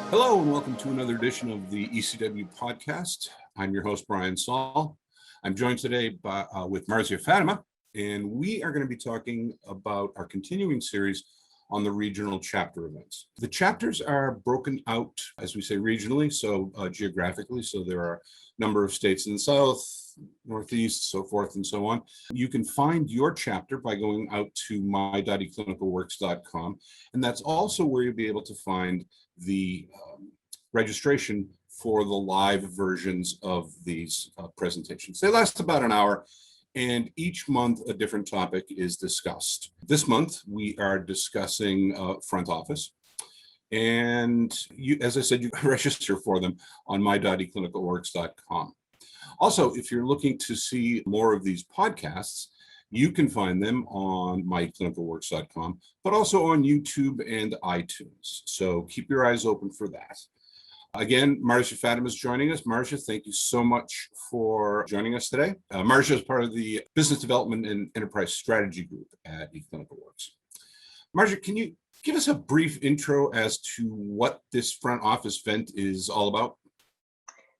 Hello and welcome to another edition of the eCW podcast. I'm your host, Brian Saal. I'm joined today with Marzia Fatimah, and we are going to be talking about our continuing series on the regional chapter events. The chapters are broken out, as we say, regionally, so geographically. So there are a number of states in the South, Northeast, so forth and so on. You can find your chapter by going out to my.eClinicalWorks.com, and that's also where you'll be able to find the registration for the live versions of these presentations. They last about an hour, and each month a different topic is discussed. This month we are discussing front office, and you, as I said, you can register for them on my.eClinicalWorks.com. Also, if you're looking to see more of these podcasts, you can find them on myclinicalworks.com, but also on YouTube and iTunes. So keep your eyes open for that. Again, Marzia Fatimah is joining us. Marzia, thank you so much for joining us today. Marzia is part of the Business Development and Enterprise Strategy Group at eClinicalWorks. Marzia, can you give us a brief intro as to what this front office event is all about?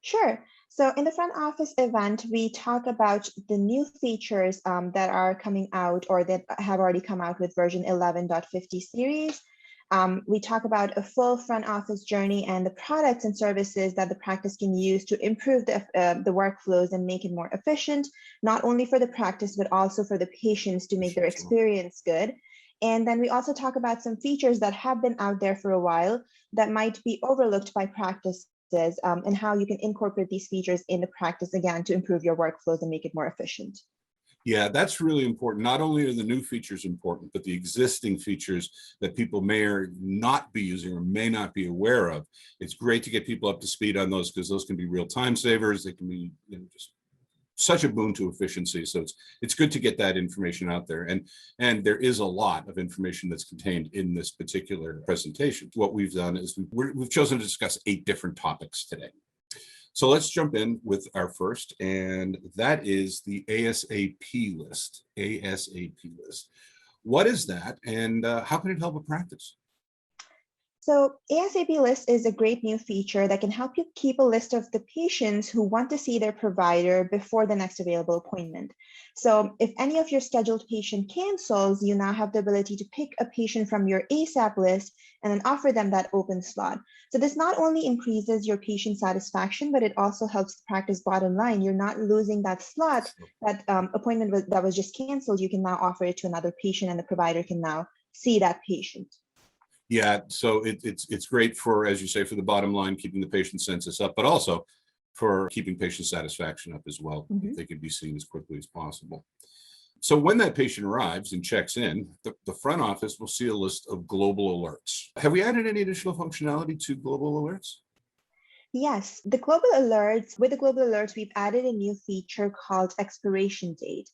Sure. So in the front office event, we talk about the new features that are coming out or that have already come out with version 11.50 series. We talk about a full front office journey and the products and services that the practice can use to improve the workflows and make it more efficient, not only for the practice, but also for the patients to make their experience good. And then we also talk about some features that have been out there for a while that might be overlooked by practice. And how you can incorporate these features in the practice again to improve your workflows and make it more efficient. Yeah, that's really important. Not only are the new features important, but the existing features that people may or not be using or may not be aware of. It's great to get people up to speed on those because those can be real time savers. They can be just such a boon to efficiency. So it's good to get that information out there. And there is a lot of information that's contained in this particular presentation. What we've done is we've chosen to discuss 8 different topics today. So let's jump in with our first, and that is the ASAP list. ASAP list. What is that, and how can it help a practice? So ASAP list is a great new feature that can help you keep a list of the patients who want to see their provider before the next available appointment. So if any of your scheduled patient cancels, you now have the ability to pick a patient from your ASAP list and then offer them that open slot. So this not only increases your patient satisfaction, but it also helps the practice bottom line. You're not losing that slot, that appointment that was just canceled. You can now offer it to another patient and the provider can now see that patient. Yeah, so it's great for, as you say, for the bottom line, keeping the patient census up, but also for keeping patient satisfaction up as well. Mm-hmm. They can be seen as quickly as possible. So when that patient arrives and checks in, the front office will see a list of global alerts. Have we added any additional functionality to global alerts? Yes, with the global alerts, we've added a new feature called expiration date.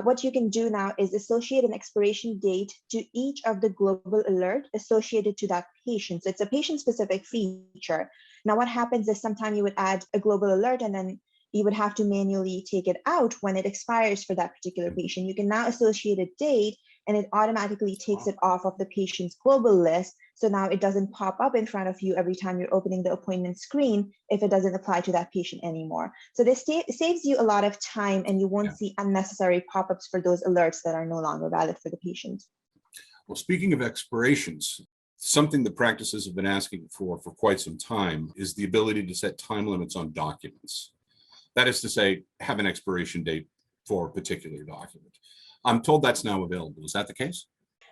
What you can do now is associate an expiration date to each of the global alert associated to that patient. So it's a patient-specific feature. Now, what happens is sometimes you would add a global alert and then you would have to manually take it out when it expires for that particular patient. You can now associate a date and it automatically takes it off of the patient's global list. So now it doesn't pop up in front of you every time you're opening the appointment screen if it doesn't apply to that patient anymore. So this saves you a lot of time and you won't see unnecessary pop-ups for those alerts that are no longer valid for the patient. Well, speaking of expirations, something the practices have been asking for quite some time is the ability to set time limits on documents. That is to say, have an expiration date for a particular document. I'm told that's now available. Is that the case?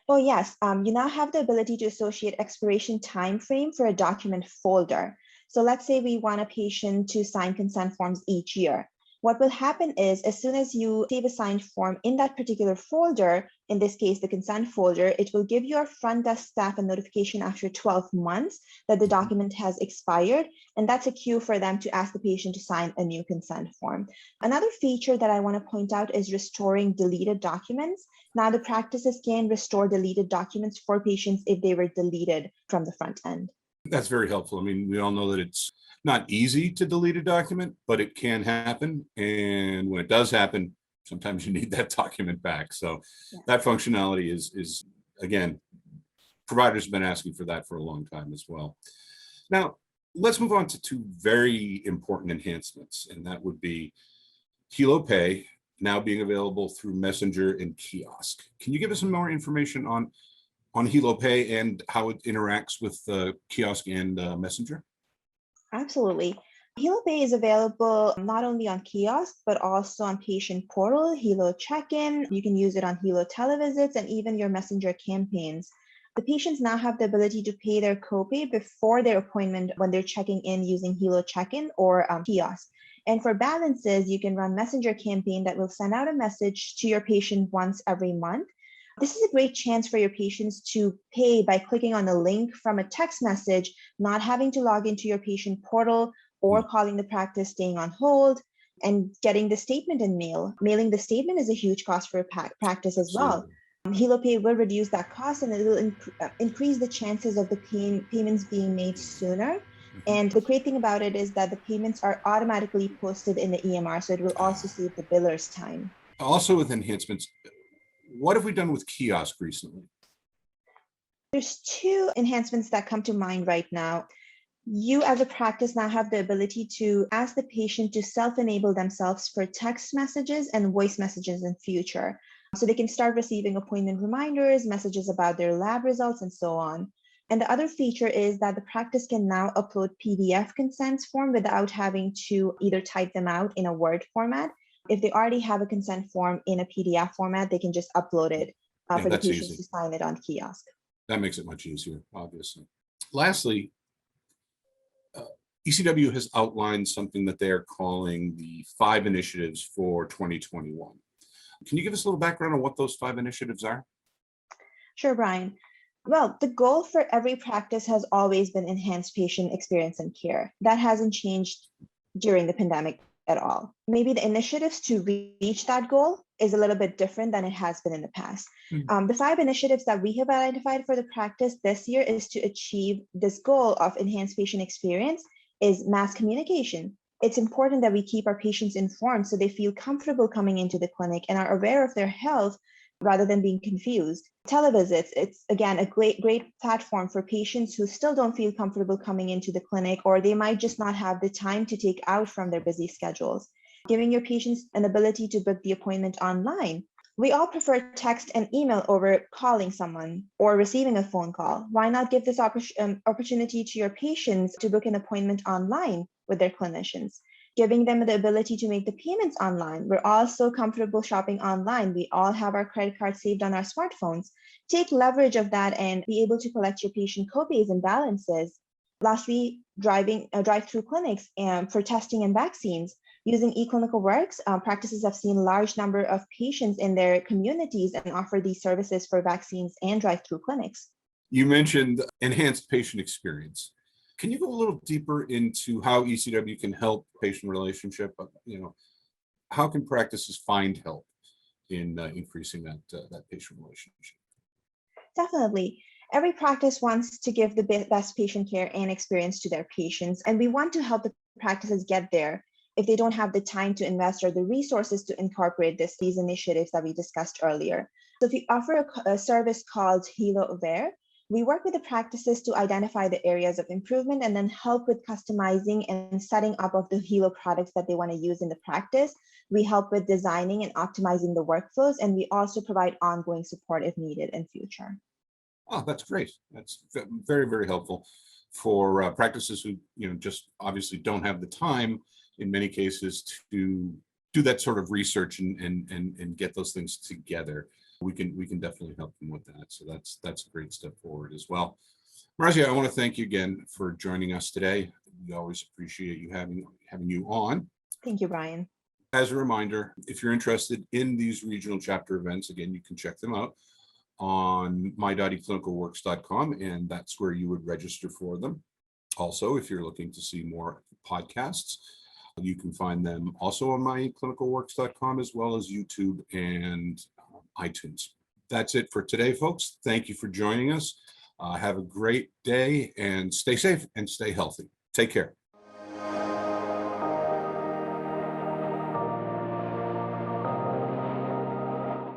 Oh, yes. You now have the ability to associate expiration time frame for a document folder. So let's say we want a patient to sign consent forms each year. What will happen is as soon as you save a signed form in that particular folder, in this case, the consent folder, it will give your front desk staff a notification after 12 months that the document has expired. And that's a cue for them to ask the patient to sign a new consent form. Another feature that I want to point out is restoring deleted documents. Now the practices can restore deleted documents for patients if they were deleted from the front end. That's very helpful. I mean, we all know that it's not easy to delete a document, but it can happen. And when it does happen, sometimes you need that document back. So that functionality is again, providers have been asking for that for a long time as well. Now, Let's move on to two very important enhancements, and that would be Hilo Pay now being available through Messenger and Kiosk. Can you give us some more information on Hilo Pay and how it interacts with Kiosk and Messenger? Absolutely. Hilo Pay is available not only on Kiosk, but also on Patient Portal, Hilo Check-in. You can use it on Hilo Televisits and even your Messenger campaigns. The patients now have the ability to pay their copay before their appointment when they're checking in using Hilo Check-in or Kiosk. And for balances, you can run Messenger campaign that will send out a message to your patient once every month. This is a great chance for your patients to pay by clicking on a link from a text message, not having to log into your patient portal or calling the practice, staying on hold, and getting the statement in mail. Mailing the statement is a huge cost for a practice as well. Hilo Pay will reduce that cost, and it will increase the chances of the payments being made sooner. And the great thing about it is that the payments are automatically posted in the EMR, so it will also save the biller's time. Also with enhancements, what have we done with Kiosk recently? There's two enhancements that come to mind right now. You as a practice now have the ability to ask the patient to self-enable themselves for text messages and voice messages in future. So they can start receiving appointment reminders, messages about their lab results, and so on. And the other feature is that the practice can now upload PDF consents form without having to either type them out in a Word format. If they already have a consent form in a PDF format, they can just upload it for the patients to sign it on Kiosk. That makes it much easier, obviously. Lastly, eCW has outlined something that they are calling the 5 initiatives for 2021. Can you give us a little background on what those 5 initiatives are? Sure, Brian. Well, the goal for every practice has always been enhanced patient experience and care. That hasn't changed during the pandemic at all. Maybe the initiatives to reach that goal is a little bit different than it has been in the past. The 5 initiatives that we have identified for the practice this year is to achieve this goal of enhanced patient experience is mass communication. It's important that we keep our patients informed so they feel comfortable coming into the clinic and are aware of their health rather than being confused. Televisits, it's again a great platform for patients who still don't feel comfortable coming into the clinic, or they might just not have the time to take out from their busy schedules. Giving your patients an ability to book the appointment online. We all prefer text and email over calling someone or receiving a phone call. Why not give this opportunity to your patients to book an appointment online with their clinicians? Giving them the ability to make the payments online. We're all so comfortable shopping online. We all have our credit card saved on our smartphones. Take leverage of that and be able to collect your patient copays and balances. Lastly, drive-through clinics for testing and vaccines. Using eClinicalWorks, practices have seen a large number of patients in their communities and offer these services for vaccines and drive-through clinics. You mentioned enhanced patient experience. Can you go a little deeper into how eCW can help patient relationship? How can practices find help in increasing that patient relationship? Definitely. Every practice wants to give the best patient care and experience to their patients, and we want to help the practices get there if they don't have the time to invest or the resources to incorporate these initiatives that we discussed earlier. So if we offer a service called Hilo Aware, we work with the practices to identify the areas of improvement and then help with customizing and setting up of the Hilo products that they want to use in the practice. We help with designing and optimizing the workflows, and we also provide ongoing support if needed in future. Oh, that's great. That's very, very helpful for practices who just obviously don't have the time in many cases to do that sort of research and get those things together. We can definitely help them with that. So that's a great step forward as well. Marzia, I want to thank you again for joining us today. We always appreciate you having you on. Thank you, Brian. As a reminder, if you're interested in these regional chapter events, again, you can check them out on my.eClinicalWorks.com, and that's where you would register for them. Also, if you're looking to see more podcasts, you can find them also on my.eClinicalWorks.com, as well as YouTube and iTunes. That's it for today, folks. Thank you for joining us. Have a great day and stay safe and stay healthy. Take care.